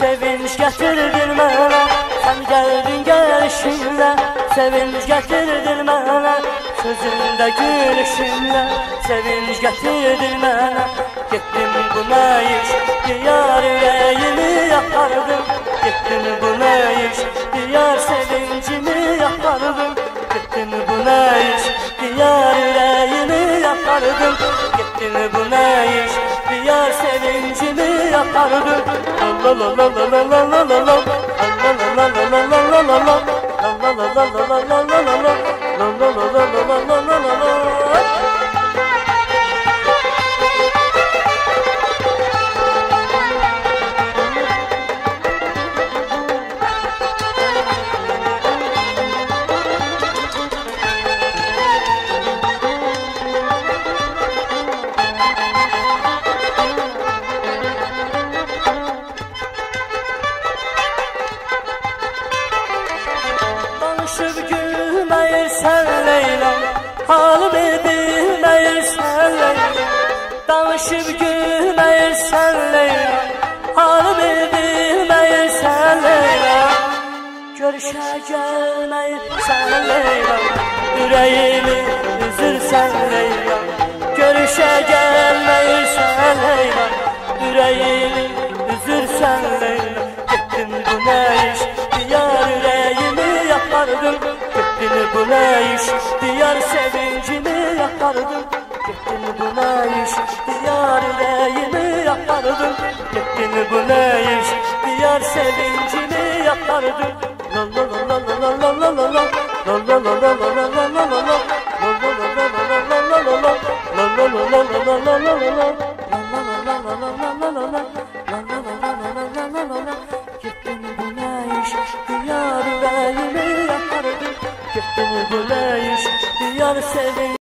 Sevinç getirdin mənə, sən gəldin gəlişinlə, sevinç getirdin mənə, sözündə gülüşünlə, sevinç getirdin mənə. Getdin bu nə iş, diyar ürəyimi yaxardın, getdin bu nə iş, diyar sevincimi yaxardın, getdin bu nə iş, diyar ürəyimi yaxardın, getdin bu nə iş, diyar sevincimi yaxardın. La la la la la la la la la, la la la la la la la la la, la la la la la la la la la, la la la la la la la la. Danışıb gülməyirsən Leyla, halımı bilməyirsən Leyla. Danışıb gülməyirsən Leyla, halımı bilməyirsən Leyla. Görüşə gəlməyirsən Leyla, ürəyimi üzürsən Leyla. Görüşə gəlməyirsən Leyla, ürəyimi üzürsən Leyla. Getdin bu nə iş, diyar ürəyimi yaxardın, getdin bu nə iş, diyar sevincimi yaxardın, getdin bu nə iş, diyar ürəyimi yaxardın, getdin bu nə iş, diyar sevincimi yaxardın. La la la la la la la la la, la la la la la la la la la, la la la la la la la la la, la la la la la la la la la, la la la la la la la la, la la la la la la la la la. Getdin bu nə iş, diyar ürəyimi yaxardın, getdin bu nə iş, diyar sevincimi